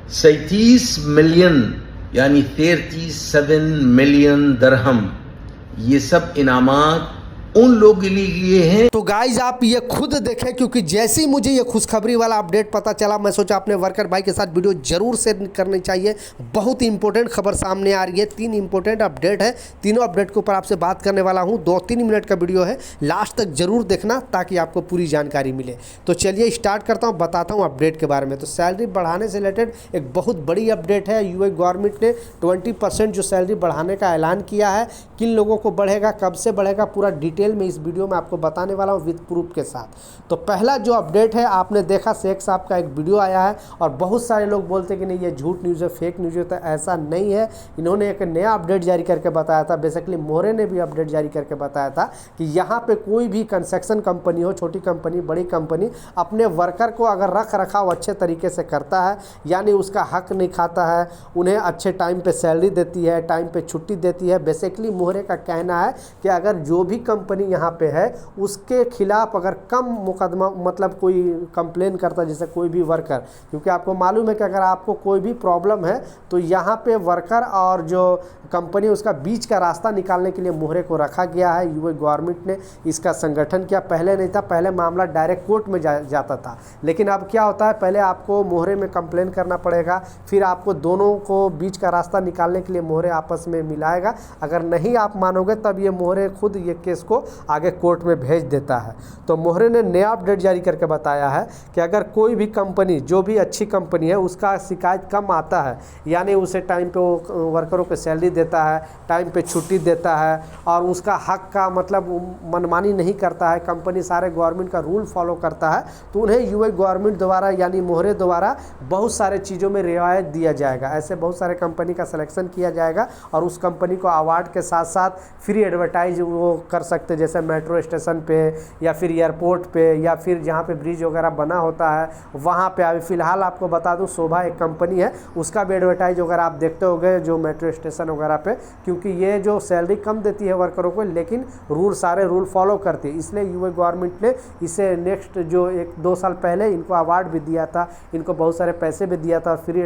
37 million यानी 37 million दरहम, ये सब इनामात उन लोगों के लिए हैं। तो गाइज आप ये खुद देखें, क्योंकि जैसे ही मुझे ये खुशखबरी वाला अपडेट पता चला, मैं सोचा अपने वर्कर भाई के साथ वीडियो जरूर शेयर करनी चाहिए। बहुत ही इंपॉर्टेंट खबर सामने आ रही है, 3 इंपॉर्टेंट अपडेट है। तीनों अपडेट के ऊपर आपसे बात करने वाला हूँ। 2-3 मिनट का वीडियो है, लास्ट तक जरूर देखना ताकि आपको पूरी जानकारी मिले। तो चलिए स्टार्ट करता हूँ, बताता हूँ अपडेट के बारे में। तो सैलरी बढ़ाने से रिलेटेड एक बहुत बड़ी अपडेट है। यूएई गवर्नमेंट ने 20% जो सैलरी बढ़ाने का ऐलान किया है। किन लोगों को बढ़ेगा, कब से बढ़ेगा, पूरा डिटेल में इस वीडियो में आपको बताने वाला हूँ विद प्रूफ के साथ। तो पहला जो अपडेट है, आपने देखा शेख साहब का एक वीडियो आया है और बहुत सारे लोग बोलते हैं कि नहीं ये झूठ न्यूज़ है, फेक न्यूज़ है। तो ऐसा नहीं है। इन्होंने एक नया अपडेट जारी करके बताया था। बेसिकली मोहरे ने भी अपडेट जारी करके बताया था कि यहाँ पे कोई भी कंस्ट्रक्शन कंपनी हो, छोटी कंपनी बड़ी कंपनी, अपने वर्कर को अगर रख रखाव अच्छे तरीके से करता है, यानी उसका हक नहीं खाता है, उन्हें अच्छे टाइम पे सैलरी देती है, टाइम पे छुट्टी देती है। बेसिकली मोहरे का कहना है कि अगर जो भी कंपनी यहाँ पे है उसके खिलाफ अगर कम मुकदमा, मतलब कोई कंप्लेन करता है, जैसे कोई भी वर्कर, क्योंकि आपको मालूम है कि अगर आपको कोई भी प्रॉब्लम है तो यहाँ पे वर्कर और जो कंपनी उसका बीच का रास्ता निकालने के लिए मोहरे को रखा गया है। यूएई गवर्नमेंट ने इसका संगठन किया। पहले नहीं था, पहले मामला डायरेक्ट कोर्ट में जाता था, लेकिन अब क्या होता है, पहले आपको मोहरे में कंप्लेन करना पड़ेगा, फिर आपको दोनों को बीच का रास्ता निकालने के लिए मोहरे आपस में मिलाएगा। अगर नहीं आप मानोगे तब ये मोहरे खुद ये केस को आगे कोर्ट में भेज देता है। तो मोहरे ने नया अपडेट जारी करके बताया है कि अगर कोई भी कंपनी, जो भी अच्छी कंपनी है, उसका शिकायत कम आता है, यानी उसे टाइम पे वो वर्करों को सैलरी देता है, टाइम पे छुट्टी देता है और उसका हक का मतलब मनमानी नहीं करता है, कंपनी सारे गवर्नमेंट का रूल फॉलो करता है, तो उन्हें यूएई गवर्नमेंट द्वारा यानी मोहरे द्वारा बहुत सारे चीज़ों में रियायत दिया जाएगा। ऐसे बहुत सारे कंपनी का सिलेक्शन किया जाएगा और उस कंपनी को अवार्ड के साथ साथ फ्री एडवर्टाइज वो कर सकते हैं, जैसे मेट्रो स्टेशन पे या फिर एयरपोर्ट पे या फिर जहाँ पे ब्रिज वगैरह बना होता है वहाँ पे। अभी फ़िलहाल आपको बता दूँ, शोभा एक कंपनी है, उसका भी एडवर्टाइज वगैरह आप देखते होंगे जो मेट्रो स्टेशन वगैरह पे, क्योंकि ये जो सैलरी कम देती है वर्करों को, लेकिन सारे रूल फॉलो करती है। इसलिए यूएई गवर्नमेंट ने इसे नेक्स्ट जो 1-2 साल पहले इनको अवार्ड भी दिया था, इनको बहुत सारे पैसे भी दिया था और फ्री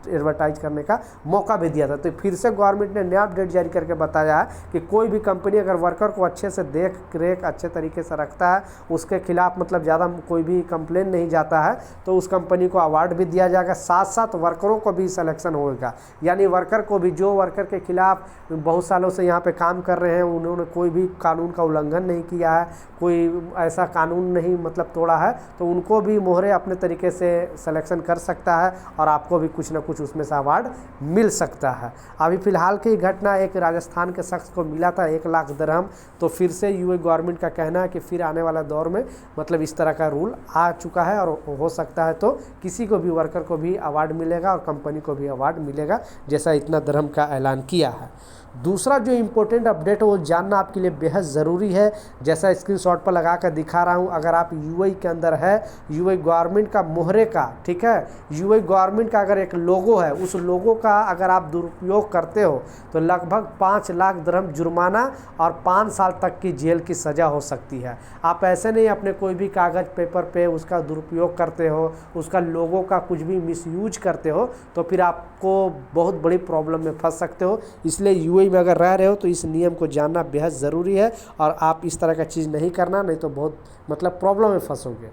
एडवर्टाइज करने का मौका भी दिया था। तो फिर से गवर्नमेंट ने नया अपडेट जारी करके बताया है कि कोई भी कंपनी अगर वर्कर को अच्छे से देख रेख अच्छे तरीके से रखता है, उसके खिलाफ मतलब ज़्यादा कोई भी कंप्लेन नहीं जाता है, तो उस कंपनी को अवार्ड भी दिया जाएगा। साथ साथ वर्करों को भी सिलेक्शन होगा, यानी वर्कर को भी, जो वर्कर के खिलाफ बहुत सालों से यहाँ पे काम कर रहे हैं, उन्होंने कोई भी कानून का उल्लंघन नहीं किया है, कोई ऐसा कानून नहीं मतलब तोड़ा है, तो उनको भी मोहरे अपने तरीके से सिलेक्शन कर सकता है और आपको भी कुछ ना कुछ उसमें से अवार्ड मिल सकता है। अभी फ़िलहाल की घटना एक राजस्थान के शख्स को मिला था 1 लाख दरहम। तो फिर से यूएई गवर्नमेंट का कहना है कि फिर आने वाला दौर में मतलब इस तरह का रूल आ चुका है और हो सकता है तो किसी को भी वर्कर को भी अवार्ड मिलेगा और कंपनी को भी अवार्ड मिलेगा, जैसा इतना दरहम का ऐलान किया है। दूसरा जो इम्पोर्टेंट अपडेट है वो जानना आपके लिए बेहद ज़रूरी है, जैसा स्क्रीनशॉट पर लगा कर दिखा रहा हूँ। अगर आप यूएई के अंदर है, यूएई गवर्नमेंट का मोहरे का, ठीक है, यूएई गवर्नमेंट का अगर एक लोगो है, उस लोगो का अगर आप दुरुपयोग करते हो तो लगभग 5 लाख दरहम जुर्माना और 5 साल तक की जेल की सज़ा हो सकती है। आप ऐसे नहीं अपने कोई भी कागज़ पेपर पे उसका दुरुपयोग करते हो, उसका लोगो का कुछ भी मिसयूज करते हो, तो फिर आपको बहुत बड़ी प्रॉब्लम में फंस सकते हो। इसलिए यूएई में अगर रह रहे हो तो इस नियम को जानना बेहद ज़रूरी है और आप इस तरह का चीज़ नहीं करना, नहीं तो बहुत मतलब प्रॉब्लम में फंसोगे।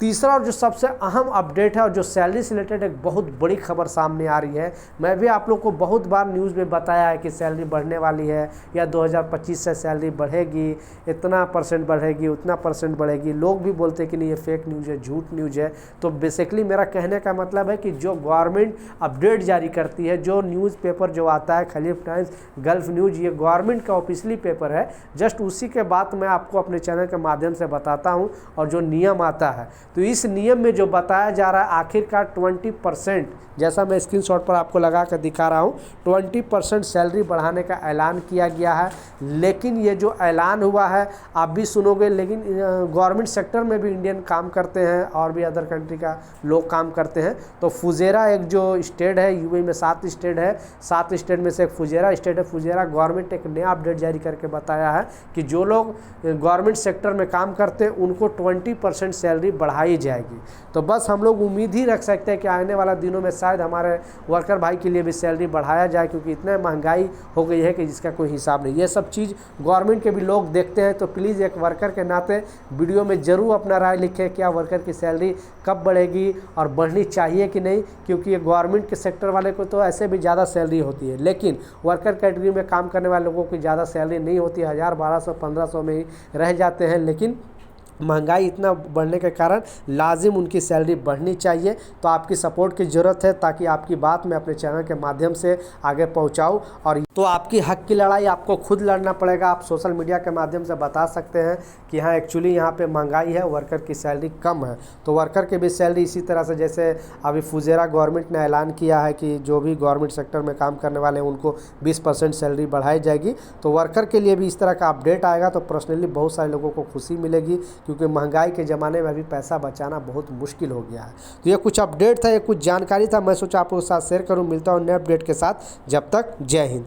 तीसरा और जो सबसे अहम अपडेट है और जो सैलरी से रिलेटेड एक बहुत बड़ी खबर सामने आ रही है, मैं भी आप लोग को बहुत बार न्यूज़ में बताया है कि सैलरी बढ़ने वाली है या 2025 से सैलरी बढ़ेगी, इतना % बढ़ेगी, उतना % बढ़ेगी। लोग भी बोलते हैं कि नहीं ये फेक न्यूज़ है, झूठ न्यूज़ है। तो बेसिकली मेरा कहने का मतलब है कि जो गवर्नमेंट अपडेट जारी करती है, जो न्यूज़पेपर जो आता है खलीफ टाइम्स, गल्फ न्यूज़, ये गवर्नमेंट का ऑफिशियली पेपर है, जस्ट उसी के बाद मैं आपको अपने चैनल के माध्यम से बताता हूँ। और जो नियम आता है, तो इस नियम में जो बताया जा रहा है आखिरकार 20%, जैसा मैं स्क्रीनशॉट पर आपको लगा कर दिखा रहा हूँ, 20% सैलरी बढ़ाने का ऐलान किया गया है। लेकिन ये जो ऐलान हुआ है आप भी सुनोगे, लेकिन गवर्नमेंट सेक्टर में भी इंडियन काम करते हैं और भी अदर कंट्री का लोग काम करते हैं। तो फुजेरा एक जो स्टेट है, यूएई में 7 स्टेट है, 7 स्टेट में से एक फुजेरा स्टेट है। फुजेरा गवर्नमेंट एक नया अपडेट जारी करके बताया है कि जो लोग गवर्नमेंट सेक्टर में काम करते हैं उनको 20% सैलरी बढ़ाई बढ़ाई जाएगी। तो बस हम लोग उम्मीद ही रख सकते हैं कि आने वाला दिनों में शायद हमारे वर्कर भाई के लिए भी सैलरी बढ़ाया जाए, क्योंकि इतना महंगाई हो गई है कि जिसका कोई हिसाब नहीं। ये सब चीज़ गवर्नमेंट के भी लोग देखते हैं, तो प्लीज़ एक वर्कर के नाते वीडियो में ज़रूर अपना राय लिखें, क्या वर्कर की सैलरी कब बढ़ेगी और बढ़नी चाहिए कि नहीं, क्योंकि ये गवर्नमेंट के सेक्टर वाले को तो ऐसे भी ज़्यादा सैलरी होती है, लेकिन वर्कर कैटेगरी में काम करने वाले लोगों की ज़्यादा सैलरी नहीं होती, 1000, 1200, 1500 में ही रह जाते हैं। लेकिन महंगाई इतना बढ़ने के कारण लाजिम उनकी सैलरी बढ़नी चाहिए। तो आपकी सपोर्ट की ज़रूरत है, ताकि आपकी बात मैं अपने चैनल के माध्यम से आगे पहुंचाऊं। और तो आपकी हक की लड़ाई आपको खुद लड़ना पड़ेगा। आप सोशल मीडिया के माध्यम से बता सकते हैं कि हाँ एक्चुअली यहाँ पे महंगाई है, वर्कर की सैलरी कम है। तो वर्कर की भी सैलरी इसी तरह से, जैसे अभी फुजेरा गवर्नमेंट ने ऐलान किया है कि जो भी गवर्नमेंट सेक्टर में काम करने वाले हैं उनको 20% सैलरी बढ़ाई जाएगी। तो वर्कर के लिए भी इस तरह का अपडेट आएगा तो पर्सनली बहुत सारे लोगों को खुशी मिलेगी, क्योंकि महंगाई के ज़माने में अभी पैसा बचाना बहुत मुश्किल हो गया है। तो ये कुछ अपडेट था, ये कुछ जानकारी था, मैं सोचा आपको साथ शेयर करूं। मिलता हूं नए अपडेट के साथ, जब तक जय हिंद।